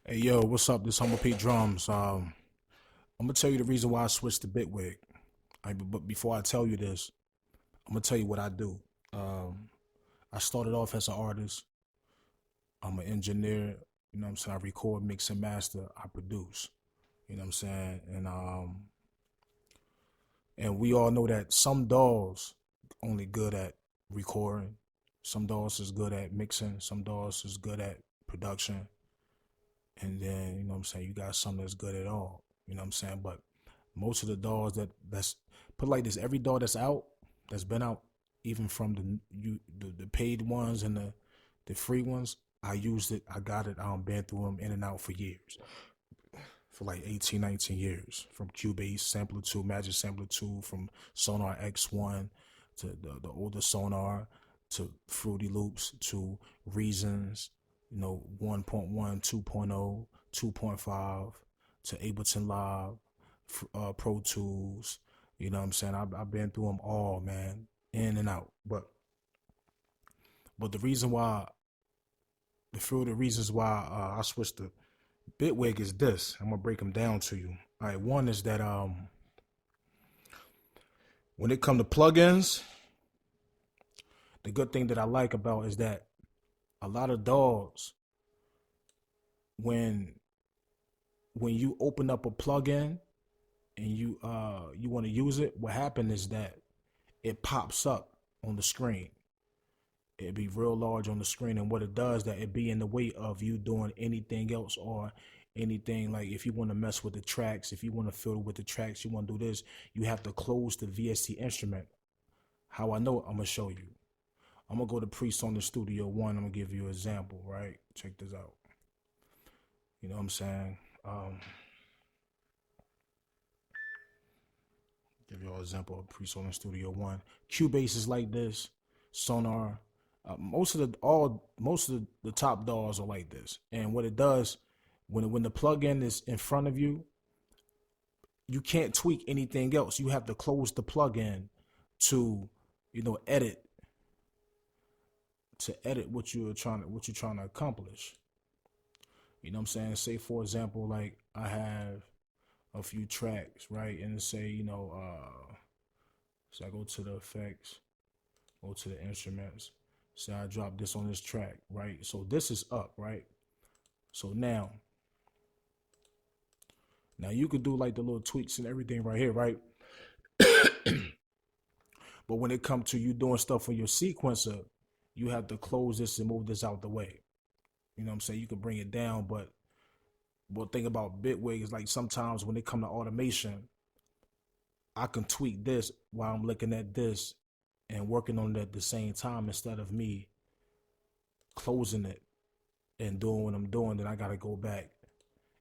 Hey yo, what's up? This Humble Pete Drums. I'm gonna tell you the reason why I switched to Bitwig. But before I tell you this, I'm gonna tell you what I do. Um, I started off as an artist. I'm an engineer. You know what I'm saying? I record, mix, and master. I produce. You know what I'm saying? And we all know that some DAWs only good at recording. Some DAWs is good at mixing. Some DAWs is good at production. And then, you know what I'm saying, you got some that's good at all. You know what I'm saying? But most of the DAWs that's put like this, every DAW that's out, that's been out, even from the paid ones and the free ones, I used it, I got it, been through them in and out for years. For like 18, 19 years. From Cubase Sampler 2, Magic Sampler 2, from Sonar X1 to the older Sonar, to Fruity Loops, to Reasons, 1.1, 2.0, 2.5, to Ableton Live, Pro Tools. You know what I'm saying? I've been through them all, man, in and out. But the reason why, the few of the reasons why I switched to Bitwig is this. I'm gonna break them down to you. All right, one is that when it come to plugins, the good thing that I like about is that a lot of DAWs, when you open up a plugin and you want to use it, what happens is that it pops up on the screen. It'd be real large on the screen, and what it does, that it be in the way of you doing anything else, or anything like if you want to mess with the tracks, if you want to fiddle with the tracks, you want to do this, you have to close the VST instrument. How I know it, I'm gonna show you. I'm gonna go to PreSonus Studio One. I'm gonna give you an example, right? Check this out. You know what I'm saying? Give you an example of PreSonus Studio One. Cubase is like this. Sonar. Most of the top DAWs are like this. And what it does, when the plugin is in front of you, you can't tweak anything else. You have to close the plugin to, edit what you're trying to accomplish. You know what I'm saying? Say for example, like I have a few tracks, right? And say, so I go to the effects, go to the instruments. Say I drop this on this track, right? So this is up, right? So now you could do like the little tweaks and everything right here, right? But when it comes to you doing stuff for your sequencer, you have to close this and move this out the way. You know what I'm saying? You can bring it down, but one thing about Bitwig is like sometimes when it come to automation, I can tweak this while I'm looking at this and working on it at the same time, instead of me closing it and doing what I'm doing. Then I got to go back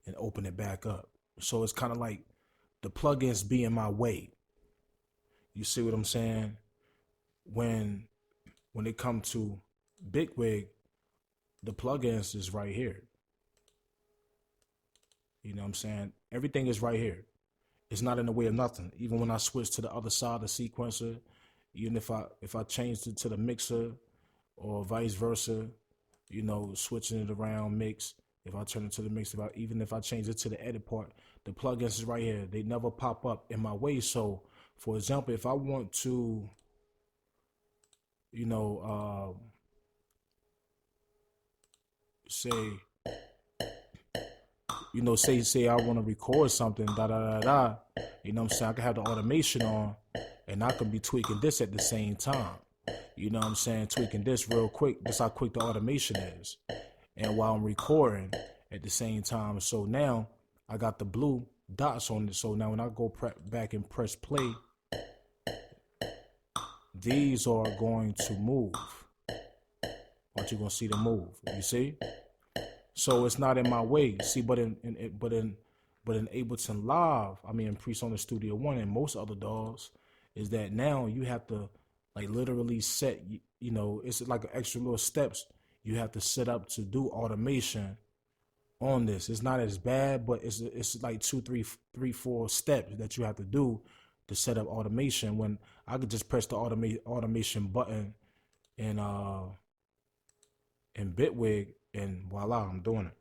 and open it back up. So it's kind of like the plugins be in my way. You see what I'm saying? When it comes to Bitwig, the plugins is right here. You know what I'm saying? Everything is right here. It's not in the way of nothing. Even when I switch to the other side of the sequencer, even if I changed it to the mixer or vice versa, switching it around, mix. If I turn it to the mix, even if I change it to the edit part, the plugins is right here. They never pop up in my way. So, for example, if I want to, say, say I want to record something, da da da da. You know what I'm saying? I can have the automation on, and I can be tweaking this at the same time. You know what I'm saying? Tweaking this real quick. That's how quick the automation is. And while I'm recording at the same time. So now I got the blue dots on it. So now when I go back and press play, these are going to move. Aren't you gonna see them move? You see? So it's not in my way. See, but in Ableton Live, I mean in PreSonus Studio One and most other DAWs, is that now you have to like literally set. It's like an extra little steps you have to set up to do automation on this. It's not as bad, but it's like 2, 3, 4 steps that you have to do to set up automation. When I could just press the automation button in Bitwig, and voila, I'm doing it.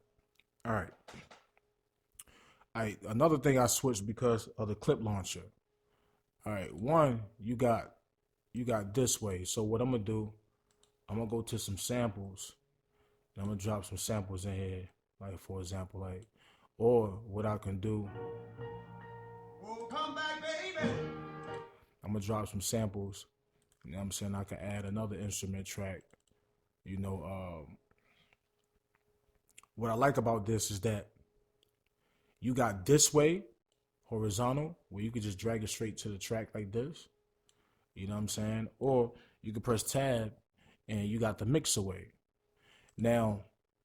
All right. All right. Another thing I switched because of the clip launcher. All right. One, you got this way. So what I'm gonna do, I'm gonna go to some samples. And I'm gonna drop some samples in here. Like for example, like, or what I can do. Oh, come back, baby. I'm gonna drop some samples. You know what I'm saying? I can add another instrument track. You know, what I like about this is that you got this way, horizontal, where you could just drag it straight to the track like this. You know what I'm saying? Or you can press tab and you got the mix away. Now,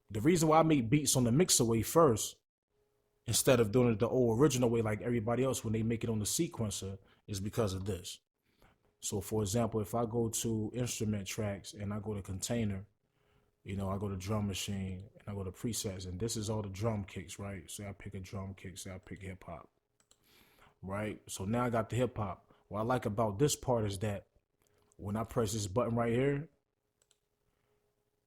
the reason why I make beats on the mix away first, instead of doing it the old original way like everybody else when they make it on the sequencer, is because of this. So for example, if I go to instrument tracks and I go to container, you know, I go to drum machine and I go to presets, and this is all the drum kicks, right? Say I pick a drum kick, say I pick hip hop, right? So now I got the hip hop. What I like about this part is that when I press this button right here,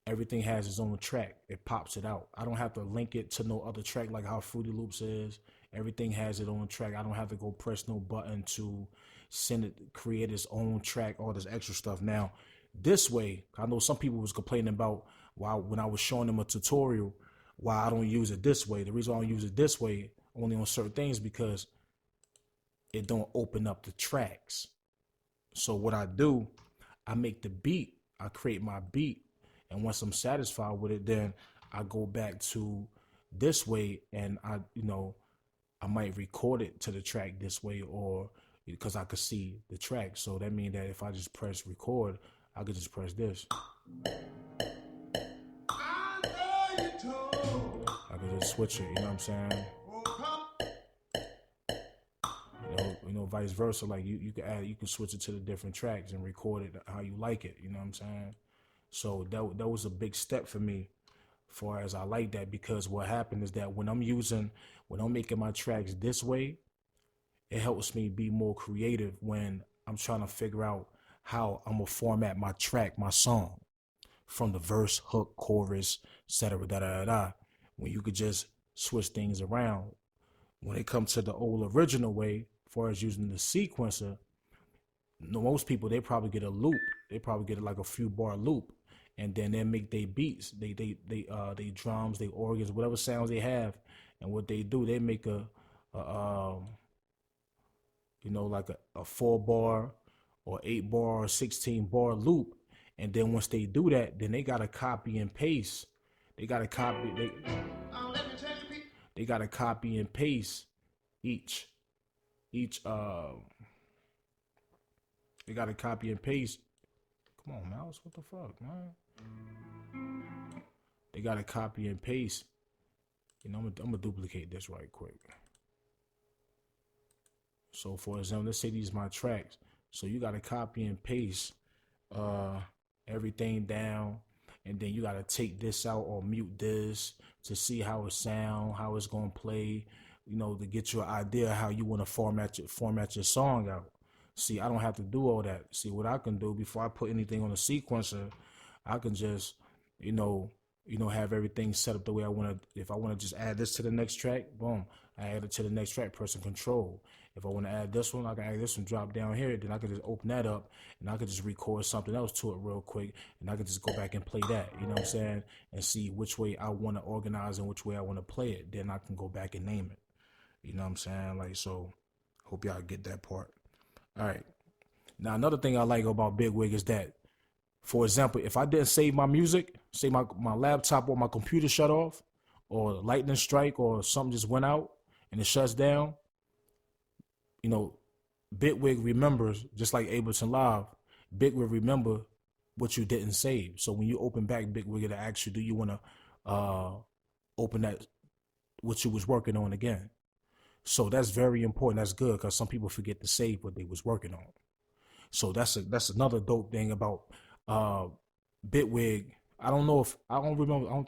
everything has its own track. It pops it out. I don't have to link it to no other track like how Fruity Loops is. Everything has its own track. I don't have to go press no button to send it, create its own track, all this extra stuff. Now, this way, I know some people was complaining about why when I was showing them a tutorial, why I don't use it this way. The reason why I don't use it this way, only on certain things, because it don't open up the tracks. So what I do, I make the beat, I create my beat, and once I'm satisfied with it, then I go back to this way, and I might record it to the track this way, or because I could see the track. So that means that if I just press record, I could just press this. I could just switch it, you know what I'm saying? Vice versa. Like you can add, you can switch it to the different tracks and record it how you like it. You know what I'm saying? So that was a big step for me, far as I like that, because what happened is that when I'm making my tracks this way, it helps me be more creative when I'm trying to figure out how I'm gonna format my track, my song, from the verse, hook, chorus, etc. Da da da da. When you could just switch things around. When it comes to the old original way, as far as using the sequencer, most people, they probably get a loop. They probably get like a few bar loop, and then they make their beats, they drums, they organs, whatever sounds they have, and what they do, they make like a 4-bar or 8-bar or 16-bar loop, and then once they do that, then they gotta copy and paste. They gotta copy. They gotta copy and paste each. They gotta copy and paste. Come on, mouse. What the fuck, man? They gotta copy and paste. I'm gonna duplicate this right quick. So for example, let's say these are my tracks. So you gotta copy and paste everything down, and then you gotta take this out or mute this to see how it sound, how it's gonna play, to get you an idea how you want to format your song out. See, I don't have to do all that. See, what I can do before I put anything on a sequencer, I can just, have everything set up the way I want to. If I want to just add this to the next track, boom, I add it to the next track, pressing control. If I want to add this one, I can add this one, drop down here, then I can just open that up, and I can just record something else to it real quick, and I can just go back and play that, you know what I'm saying, and see which way I want to organize and which way I want to play it. Then I can go back and name it. You know what I'm saying? Like, so, hope y'all get that part. All right. Now, another thing I like about Bitwig is that, for example, if I didn't save my music, say my laptop or my computer shut off, or lightning strike, or something just went out and it shuts down, Bitwig remembers, just like Ableton Live, Bitwig remember what you didn't save. So when you open back Bitwig, it'll ask you, do you want to open that, what you was working on again? So that's very important. That's good, because some people forget to save what they was working on. So that's another dope thing about Bitwig. I don't know if I don't remember. I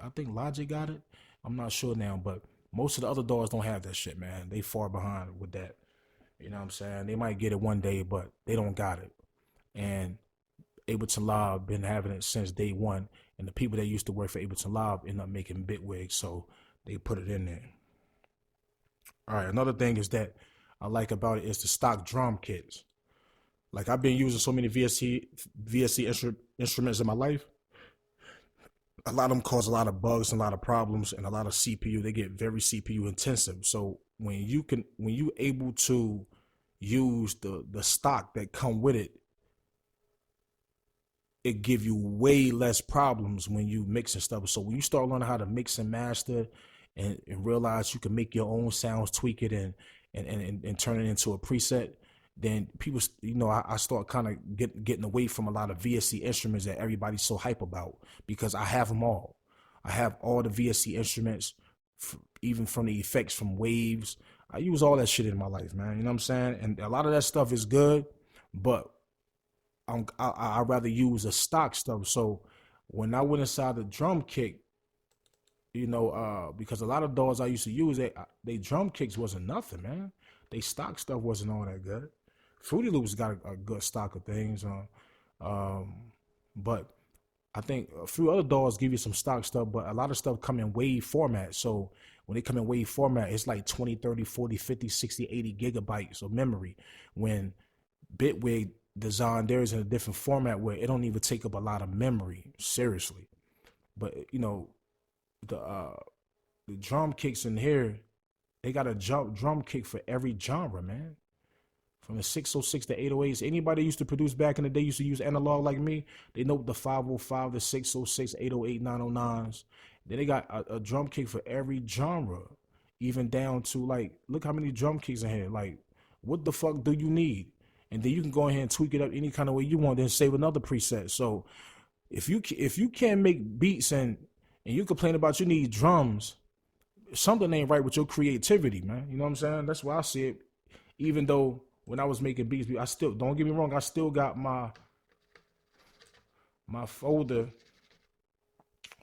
think Logic got it. I'm not sure now, but most of the other DAWs don't have that shit, man. They far behind with that. You know what I'm saying? They might get it one day, but they don't got it. And Ableton Live been having it since day one, And the people that used to work for Ableton Live end up making Bitwig, so they put it in there. All right, another thing is that I like about it is the stock drum kits. Like, I've been using so many VST instruments in my life. A lot of them cause a lot of bugs and a lot of problems and a lot of CPU. They get very CPU intensive. So when you able to use the stock that come with it, it give you way less problems when you mix and stuff. So when you start learning how to mix and master and realize you can make your own sounds, tweak it and turn it into a preset, then people, I start kind of getting away from a lot of VST instruments that everybody's so hype about, because I have them all. I have all the VST instruments, even from the effects, from waves. I use all that shit in my life, man. You know what I'm saying? And a lot of that stuff is good, but I'd rather use the stock stuff. So when I went inside the drum kick, because a lot of DAWs I used to use, they drum kicks wasn't nothing, man. They stock stuff wasn't all that good. Fruity Loops got a good stock of things, but I think a few other DAWs give you some stock stuff, but a lot of stuff come in wave format. So when they come in wave format, it's like 20, 30, 40, 50, 60, 80 gigabytes of memory. When Bitwig designed theirs in a different format where it don't even take up a lot of memory, seriously. But the drum kicks in here, they got a drum kick for every genre, man. From the 606 to 808s. Anybody used to produce back in the day used to use analog like me. They know the 505, the 606, 808, 909s. Then they got a drum kick for every genre, even down to, like, look how many drum kicks in here. Like, what the fuck do you need? And then you can go ahead and tweak it up any kind of way you want, then save another preset. So if you can't make beats and you complain about you need drums, something ain't right with your creativity, man. You know what I'm saying? That's why I see it. Even though when I was making beats, I still, don't get me wrong, I still got my folder.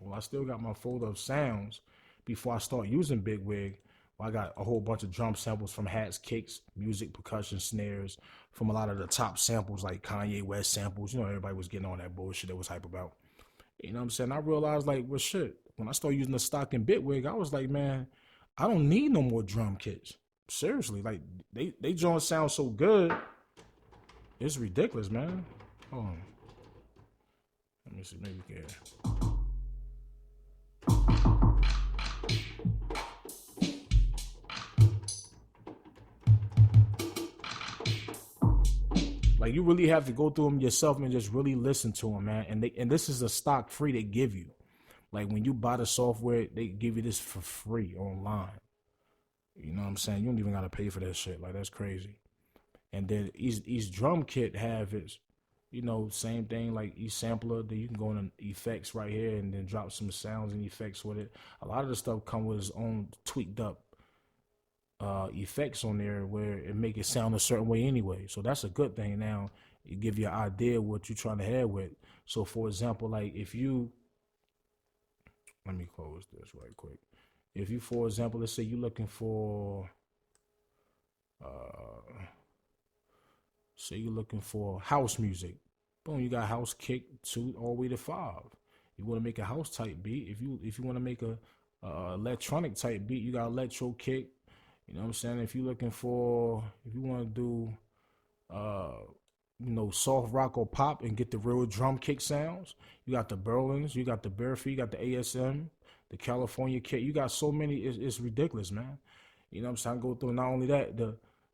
Well, I still got my folder of sounds before I start using Bitwig. I got a whole bunch of drum samples from hats, kicks, music, percussion, snares, from a lot of the top samples like Kanye West samples. Everybody was getting on that bullshit that was hype about. You know what I'm saying? I realized, like, well, shit, when I started using the stock in Bitwig, I was like, man, I don't need no more drum kits. Seriously, like, they joints sound so good. It's ridiculous, man. Hold on. Let me see, maybe we can. Like, you really have to go through them yourself and just really listen to them, man. And this is a stock free they give you. Like, when you buy the software, they give you this for free online. You know what I'm saying? You don't even gotta pay for that shit. Like, that's crazy. And then each drum kit have its, same thing, like each sampler. Then you can go in effects right here and then drop some sounds and effects with it. A lot of the stuff come with its own tweaked up effects on there where it make it sound a certain way anyway. So that's a good thing. Now it give you an idea what you're trying to head with. So for example, like, if you, let me close this right quick. If you, for example, let's say you're looking for, say you're looking for house music. Boom, you got house kick 2 all the way to 5. You want to make a house type beat. If you want to make a electronic type beat, you got electro kick. You know what I'm saying? If you want to do, soft rock or pop and get the real drum kick sounds, you got the Berlins, you got the Barefoot, you got the ASM, the California kick. You got so many, it's ridiculous, man. You know what I'm saying? I go through, not only that,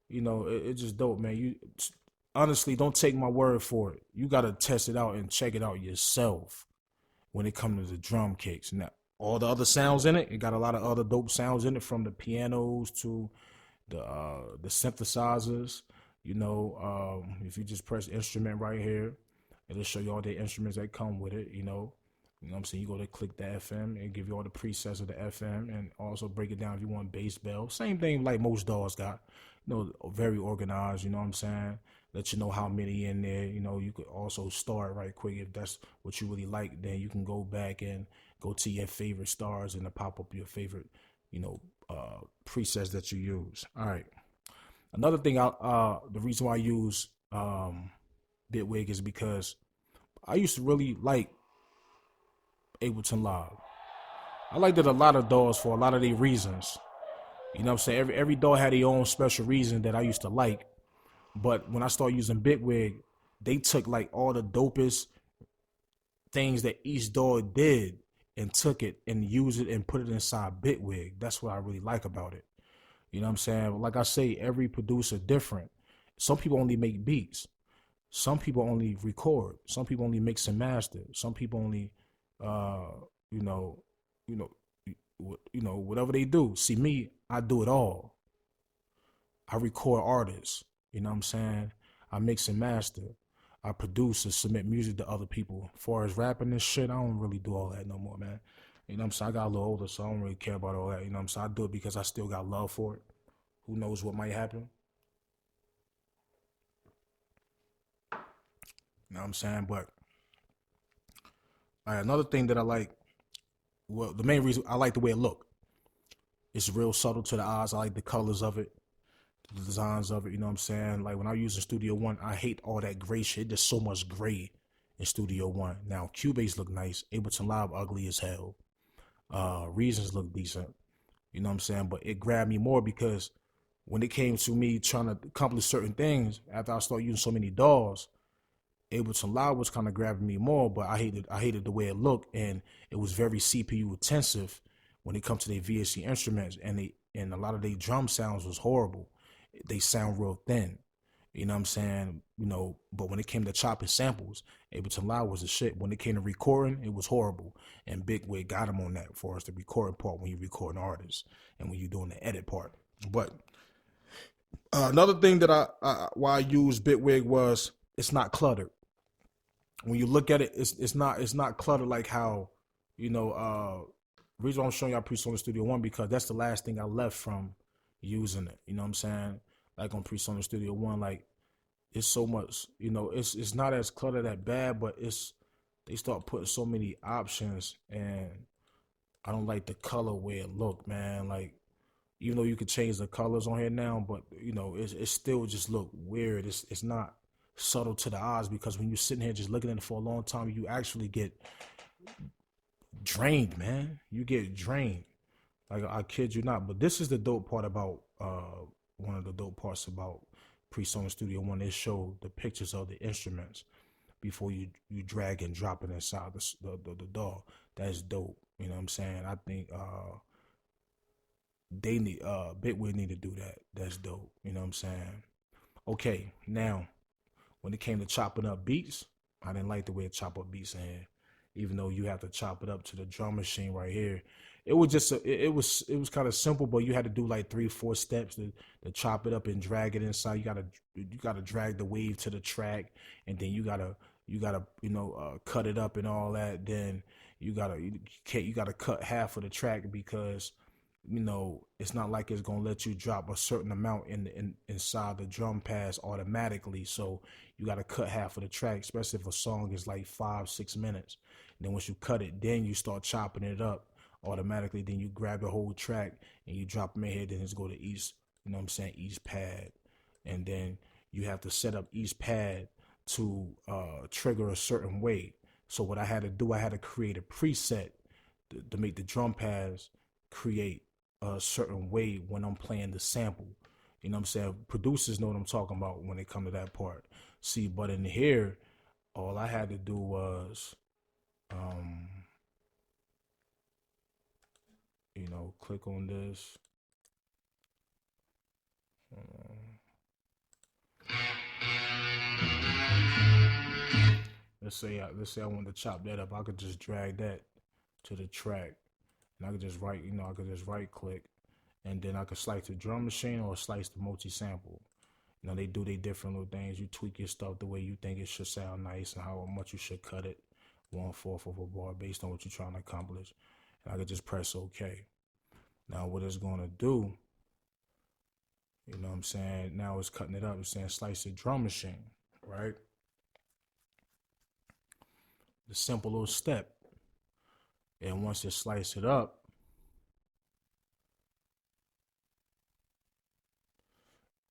it's just dope, man. You honestly, don't take my word for it. You got to test it out and check it out yourself when it comes to the drum kicks. Now, all the other sounds in it got a lot of other dope sounds in it, from the pianos to the synthesizers. If you just press instrument right here, it'll show you all the instruments that come with it. You know what I'm saying? You go to click the FM and give you all the presets of the FM, and also break it down if you want bass bell. Same thing like most DAWs got. Very organized. You know what I'm saying? Let you know how many in there. You could also start right quick if that's what you really like. Then you can go back and go to your favorite stars and pop up your favorite, presets that you use. All right. Another thing, the reason why I use Bitwig is because I used to really like Ableton Live. I liked it a lot of DAWs for a lot of their reasons. You know what I'm saying? Every DAW had their own special reason that I used to like. But when I started using Bitwig, they took like all the dopest things that each DAW did and took it and used it and put it inside Bitwig. That's what I really like about it. You know what I'm saying? Like I say, every producer different. Some people only make beats. Some people only record. Some people only mix and master. Some people only, uh, you know, you know, whatever they do. See me, I do it all. I record artists. You know what I'm saying? I mix and master. I produce and submit music to other people. As far as rapping and shit, I don't really do all that no more, man. You know what I'm saying? I got a little older, so I don't really care about all that. You know what I'm saying? I do it because I still got love for it. Who knows what might happen? You know what I'm saying? But another thing that I like, well, the main reason I like the way it look. It's real subtle to the eyes. I like the colors of it, the designs of it. You know what I'm saying? Like when I use in Studio One, I hate all that gray shit. There's so much gray in Studio One. Now Cubase look nice. Ableton Live ugly as hell. Reasons look decent. You know what I'm saying? But it grabbed me more because when it came to me trying to accomplish certain things, after I started using so many DAWs, Ableton Live was kind of grabbing me more, but I hated the way it looked, and it was very CPU intensive when it comes to their VSC instruments, and a lot of their drum sounds was horrible. They sound real thin. You know what I'm saying? But when it came to chopping samples, Ableton Live was the shit. When it came to recording, it was horrible. And Big Wig got him on that for us, the recording part when you record an artist and when you're doing the edit part. But another thing that why I used Bitwig was it's not cluttered. When you look at it, it's not cluttered like how, reason why I'm showing y'all Presonus Studio One because that's the last thing I left from using it. You know what I'm saying? Like on Presonus Studio One, like it's so much, it's not as cluttered that bad, but they start putting so many options, and I don't like the color way it look, man. Like even though you could change the colors on here now, but it still just look weird. It's not subtle to the eyes because when you're sitting here just looking at it for a long time, you actually get drained, man. You get drained. Like I kid you not. But this is the dope part about one of the dope parts about Presonus Studio One. They show the pictures of the instruments before you drag and drop it inside the DAW. That's dope. You know what I'm saying? I think they need Bitwig need to do that. That's dope. You know what I'm saying? Okay, now when it came to chopping up beats, I didn't like the way it chop up beats in here. Even though you have to chop it up to the drum machine right here, it was just it was kind of simple, but you had to do like 3-4 steps to chop it up and drag it inside. You gotta drag the wave to the track, and then you gotta cut it up and all that. Then you gotta cut half of the track because it's not like it's gonna let you drop a certain amount inside the drum pads automatically. So you gotta cut half of the track, especially if a song is like 5-6 minutes. And then once you cut it, then you start chopping it up automatically. Then you grab the whole track and you drop them in here. Then it's go to each, each pad, and then you have to set up each pad to trigger a certain way. So what I had to do, I had to create a preset to make the drum pads create a certain way when I'm playing the sample. You know what I'm saying? Producers know what I'm talking about when they come to that part. See, but in here, all I had to do was, click on this. Let's say I want to chop that up. I could just drag that to the track, and I could just right click, and then I could slice the drum machine or slice the multi-sample. They do their different little things. You tweak your stuff the way you think it should sound nice and how much you should cut it, 1/4 of a bar based on what you're trying to accomplish. And I could just press OK. Now what it's gonna do, you know what I'm saying? Now it's cutting it up. It's saying slice the drum machine, right? The simple little step. And once it slice it up,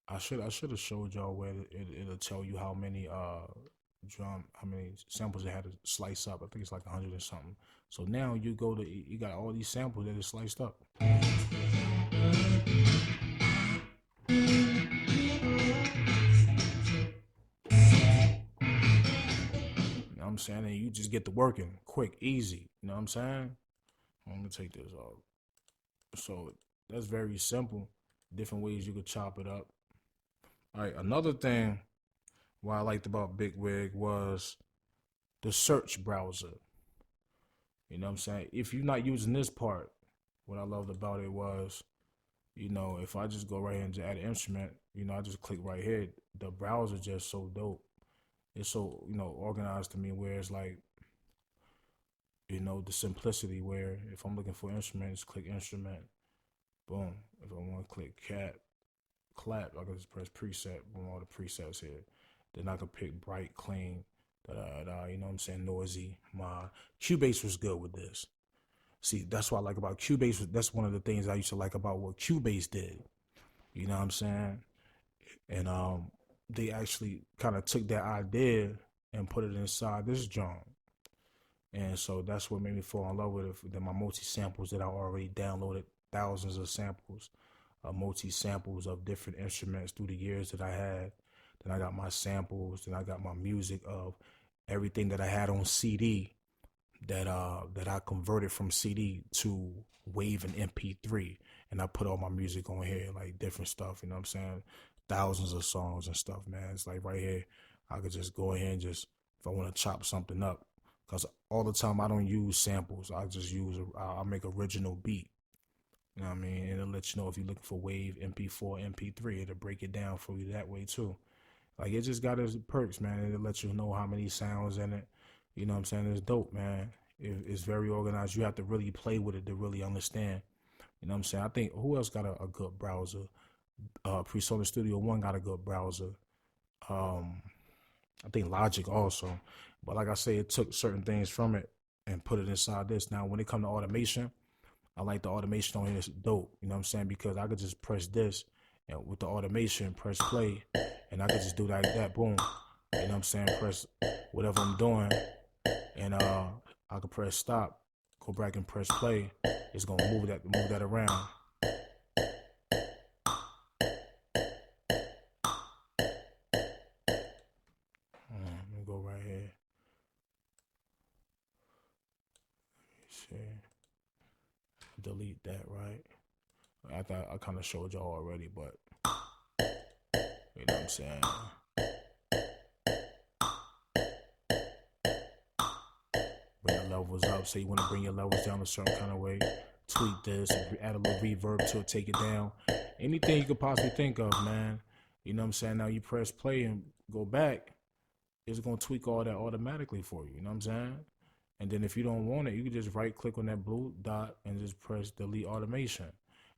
I should have showed y'all where it'll tell you how many drum, how many samples it had to slice up. I think it's like 100 or something. So now you got all these samples that are sliced up. You know what I'm saying? And you just get to working quick, easy. You know what I'm saying? I'm gonna take this off. So that's very simple. Different ways you could chop it up. All right, another thing what I liked about Bitwig was the search browser. You know what I'm saying? If you're not using this part, what I loved about it was, if I just go right here and just add an instrument, I just click right here. The browser just so dope. It's so, organized to me where it's like, the simplicity where if I'm looking for instruments, click instrument, boom. If I want to click clap, I can just press preset, boom, all the presets here. Then I can pick bright, clean, you know what I'm saying, noisy. My Cubase was good with this. See, that's what I like about Cubase. That's one of the things I used to like about what Cubase did. You know what I'm saying? And they actually kind of took that idea and put it inside this drum. And so that's what made me fall in love with it. Then my multi-samples that I already downloaded, thousands of samples, multi-samples of different instruments through the years that I had. Then I got my samples, then I got my music of everything that I had on CD that I converted from CD to Wave and MP3, and I put all my music on here, like different stuff. You know what I'm saying? Thousands of songs and stuff, man. It's like right here, I could just go ahead and just if I want to chop something up, because all the time I don't use samples. I just I make original beat. You know what I mean? And it'll let you know if you're looking for Wave, MP4, MP3. It'll break it down for you that way too. Like it just got its perks, man. It'll let you know how many sounds in it. You know what I'm saying? It's dope, man. It's very organized. You have to really play with it to really understand. You know what I'm saying? I think who else got a good browser? PreSonus Studio One got a good browser. I think Logic also. But like I say, it took certain things from it and put it inside this. Now, when it comes to automation, I like the automation on here. It's dope. You know what I'm saying? Because I could just press this and with the automation, press play, and I could just do that like that. Boom. You know what I'm saying? Press whatever I'm doing, and I could press stop, go back and press play. It's gonna move that around. Let me go right here. Let me see. Delete that, right? I thought I kind of showed y'all already, but you know what I'm saying? Bring the levels up. Say you want to bring your levels down a certain kind of way. Tweak this, add a little reverb to it, take it down. Anything you could possibly think of, man. You know what I'm saying? Now you press play and go back, it's going to tweak all that automatically for you. You know what I'm saying? And then if you don't want it, you can just right click on that blue dot and just press delete automation.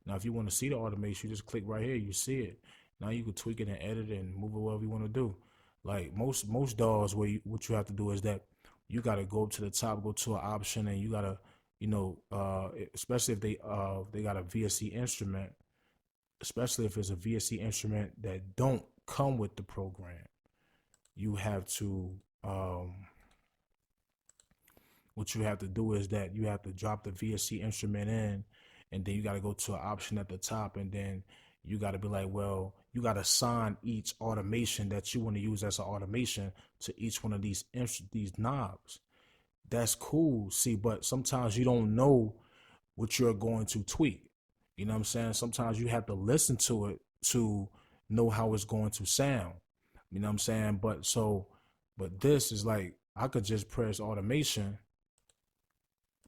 Now, if you want to see the automation, you just click right here. You see it. Now you can tweak it and edit it and move it whatever you want to do. Like most DAWs, what you have to do is that you got to go up to the top, go to an option, and you got to, especially if they got a VSC instrument, especially if it's a VSC instrument that don't come with the program, you have to what you have to do is that you have to drop the VSC instrument in, and then you got to go to an option at the top, and then you got to be like, well, you got to assign each automation that you want to use as an automation to each one of these knobs. That's cool, see, but sometimes you don't know what you're going to tweak. You know what I'm saying? Sometimes you have to listen to it to know how it's going to sound. You know what I'm saying? But this is like, I could just press automation,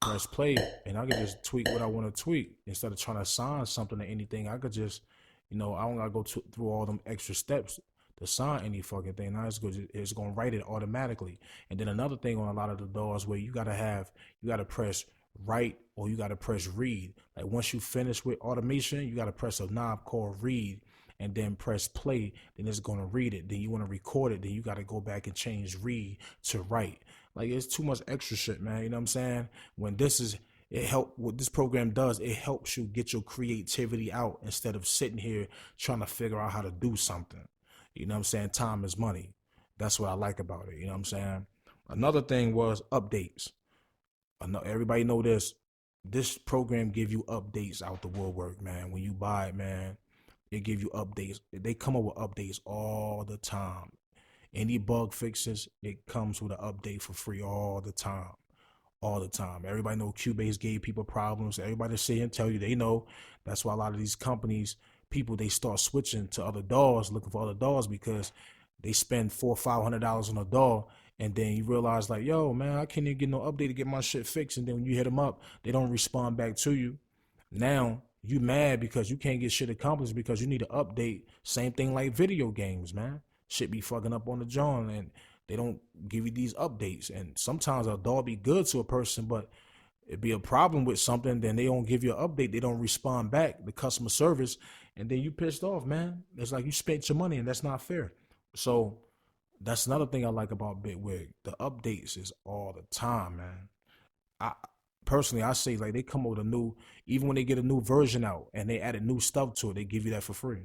press play, and I could just tweak what I want to tweak instead of trying to assign something to anything. I could just, I don't gotta go through all them extra steps to assign any fucking thing. Now it's gonna write it automatically. And then another thing on a lot of the DAWs where you gotta press write or you gotta press read. Like once you finish with automation, you gotta press a knob called read and then press play, then it's gonna read it. Then you wanna record it, then you gotta go back and change read to write. Like it's too much extra shit, man. You know what I'm saying? When what this program does, it helps you get your creativity out instead of sitting here trying to figure out how to do something. You know what I'm saying? Time is money. That's what I like about it. You know what I'm saying? Another thing was updates. Everybody know this. This program give you updates out the woodwork, man. When you buy it, man, it give you updates. They come up with updates all the time. Any bug fixes, it comes with an update for free all the time. All the time. Everybody know Cubase gave people problems. Everybody sit here and tell you they know. That's why a lot of these companies, people, they start switching to other DAWs, looking for other DAWs because they spend $400-500 on a DAW, and then you realize like, yo, man, I can't even get no update to get my shit fixed. And then when you hit them up, they don't respond back to you. Now you mad because you can't get shit accomplished because you need to update. Same thing like video games, man. Shit be fucking up on the John, and they don't give you these updates. And sometimes a DAW be good to a person, but it'd be a problem with something, then they don't give you an update. They don't respond back, the customer service, and then you pissed off, man. It's like you spent your money, and that's not fair. So that's another thing I like about Bitwig. The updates is all the time, man. I personally, I say like they come up with a new, even when they get a new version out and they added new stuff to it, they give you that for free.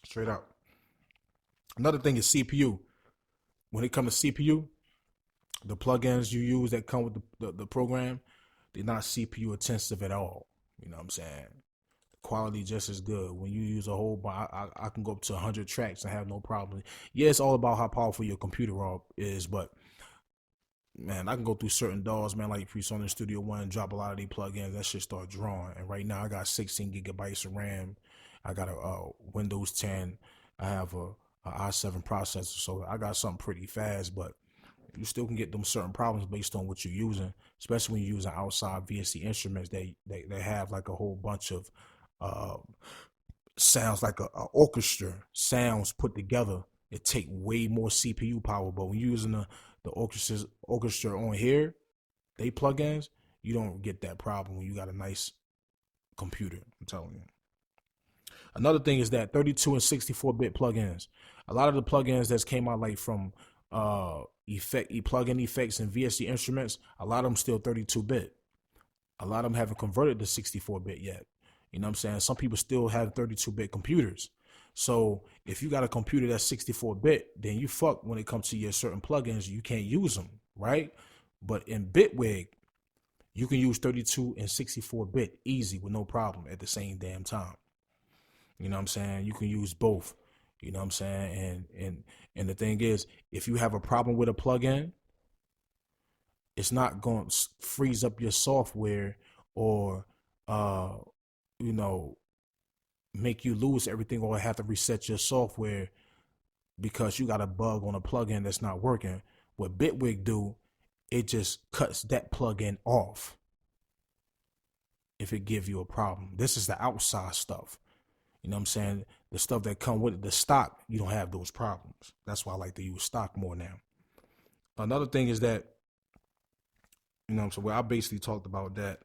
Straight up. Another thing is CPU. When it comes to CPU, the plugins you use that come with the program, they're not CPU intensive at all. You know what I'm saying? The quality just as good. When you use a whole bunch, I can go up to 100 tracks and have no problem. Yeah, it's all about how powerful your computer is, but man, I can go through certain DAWs, man, like PreSonus Studio One, drop a lot of these plugins, that shit start drawing. And right now I got 16 gigabytes of RAM. I got a Windows 10. I have a i7 processor, so I got something pretty fast, but you still can get them certain problems based on what you're using, especially when you're using outside VST instruments. They have like a whole bunch of uh, sounds like a orchestra sounds put together. It take way more CPU power, but when you're using the orchestra on here, they plugins, you don't get that problem when you got a nice computer. I'm telling you. Another thing is that 32 and 64-bit plugins. A lot of the plugins that's came out like from plugin effects and VST instruments, a lot of them still 32-bit. A lot of them haven't converted to 64-bit yet. You know what I'm saying? Some people still have 32-bit computers. So if you got a computer that's 64-bit, then you fuck when it comes to your certain plugins. You can't use them, right? But in Bitwig, you can use 32 and 64-bit easy with no problem at the same damn time. You know what I'm saying? You can use both. You know what I'm saying? And the thing is, if you have a problem with a plugin, it's not going to freeze up your software or you know, make you lose everything or have to reset your software because you got a bug on a plugin that's not working. What Bitwig do, it just cuts that plugin off if it give you a problem. This is the outside stuff. You know what I'm saying? The stuff that come with it, the stock, you don't have those problems. That's why I like to use stock more now. Another thing is that, you know what I'm saying? Well, I basically talked about that.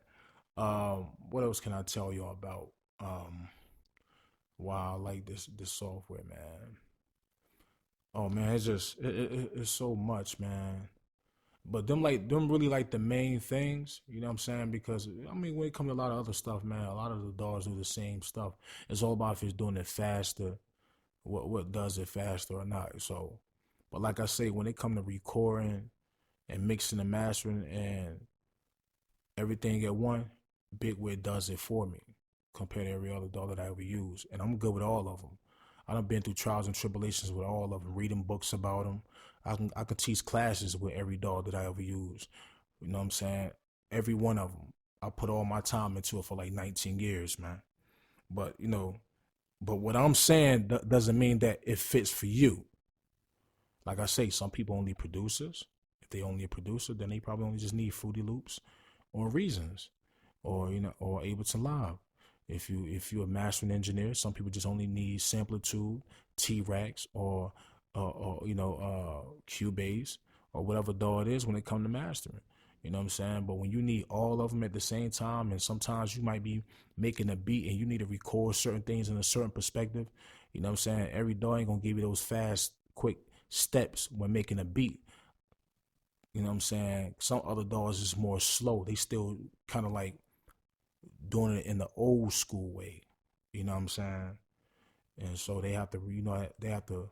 What else can I tell y'all about? Why I like this software, man. Oh man, it's just it's so much, man. But them really like the main things, you know what I'm saying? Because I mean, when it comes to a lot of other stuff, man, a lot of the DAWs do the same stuff. It's all about if it's doing it faster, what does it faster or not. So, but like I say, when it come to recording and mixing and mastering and everything at one, Bitwig does it for me compared to every other DAW that I ever use, and I'm good with all of them. I done been through trials and tribulations with all of them, reading books about them. I can teach classes with every DAW that I ever use. You know what I'm saying? Every one of them. I put all my time into it for like 19 years, man. But, you know, but what I'm saying doesn't mean that it fits for you. Like I say, some people only producers. If they only a producer, then they probably only just need Fruity Loops or Reasons or, you know, or Ableton Live. If you're a mastering engineer, some people just only need Samplitude, T-Rax, or you know, Cubase, or whatever DAW it is when it comes to mastering. You know what I'm saying? But when you need all of them at the same time, and sometimes you might be making a beat and you need to record certain things in a certain perspective, you know what I'm saying? Every DAW ain't gonna give you those fast, quick steps when making a beat. You know what I'm saying? Some other DAWs is more slow. They still kind of like doing it in the old school way. You know what I'm saying? And so they have to, they have to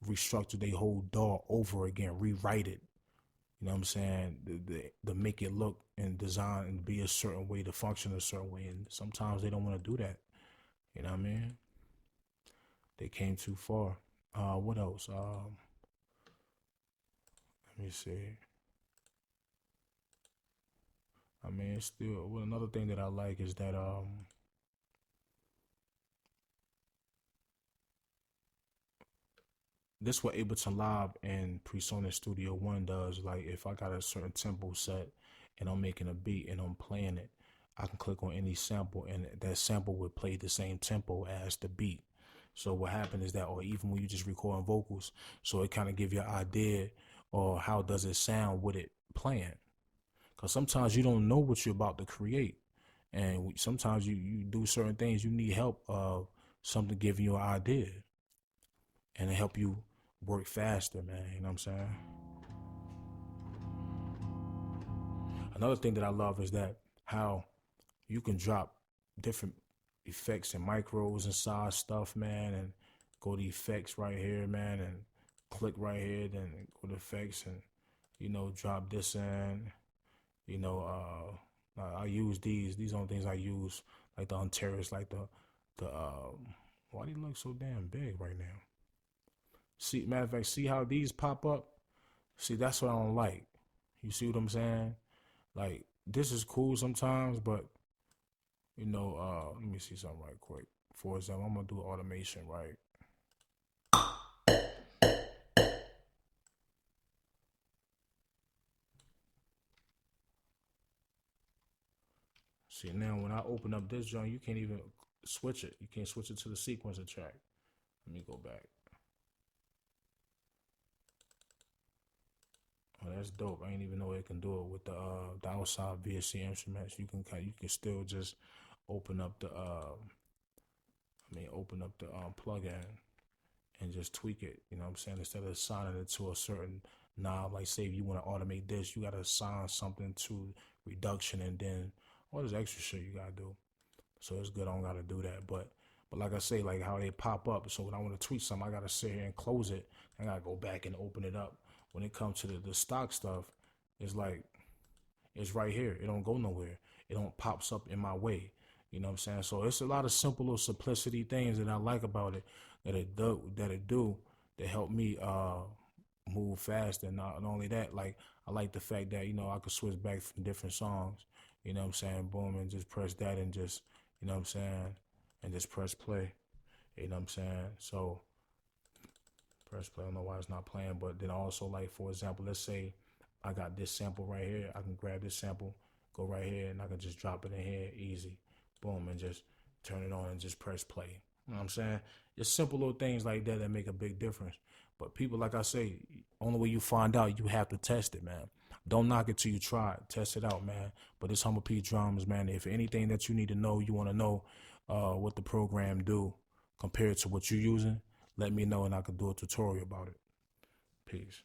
restructure their whole DAW over again, rewrite it. You know what I'm saying? To make it look and design and be a certain way, to function a certain way. And sometimes they don't want to do that. You know what I mean? They came too far. What else? Let me see. I mean, it's still, well, another thing that I like is that this what Ableton Live and PreSonus Studio One does. Like if I got a certain tempo set and I'm making a beat and I'm playing it, I can click on any sample and that sample would play the same tempo as the beat. So what happened is that, or even when you just recording vocals, so it kind of give you an idea or how does it sound with it playing. Because sometimes you don't know what you're about to create. And sometimes you do certain things, you need help of something giving you an idea and it help you work faster, man. You know what I'm saying? Another thing that I love is that how you can drop different effects and micros inside stuff, man, and go to effects right here, man, and click right here, then go to effects and, drop this in. I use these are the things I use, like the Untitled, like the why do you look so damn big right now? See, matter of fact, see how these pop up? See, that's what I don't like. You see what I'm saying? Like, this is cool sometimes, but, let me see something right quick. For example, I'm going to do automation, right? See, now when I open up this joint, you can't even switch it. You can't switch it to the sequencer track. Let me go back. Oh, that's dope. I didn't even know it can do it with the outside VSC instruments. You can still just open up the plug-in and just tweak it. You know what I'm saying? Instead of assigning it to a certain knob, like say if you want to automate this, you gotta assign something to reduction and then all this extra shit you gotta do. So it's good I don't gotta do that. But like I say, like how they pop up. So when I want to tweak something, I gotta sit here and close it. I gotta go back and open it up. When it comes to the stock stuff, it's like it's right here. It don't go nowhere. It don't pops up in my way. You know what I'm saying? So it's a lot of simple little simplicity things that I like about it that it do that help me move fast. And not only that, like I like the fact that I could switch back from different songs. You know what I'm saying? Boom, and just press that and just you know what I'm saying, and just press play. You know what I'm saying? So press play. I don't know why it's not playing, but then also like for example, let's say I got this sample right here. I can grab this sample, go right here, and I can just drop it in here easy. Boom, and just turn it on and just press play. You know what I'm saying? Just simple little things like that that make a big difference. But people, like I say, only way you find out, you have to test it, man. Don't knock it till you try it. Test it out, man. But it's Humble P Drums, man. If anything that you need to know, you want to know what the program do compared to what you're using, let me know and I can do a tutorial about it. Peace.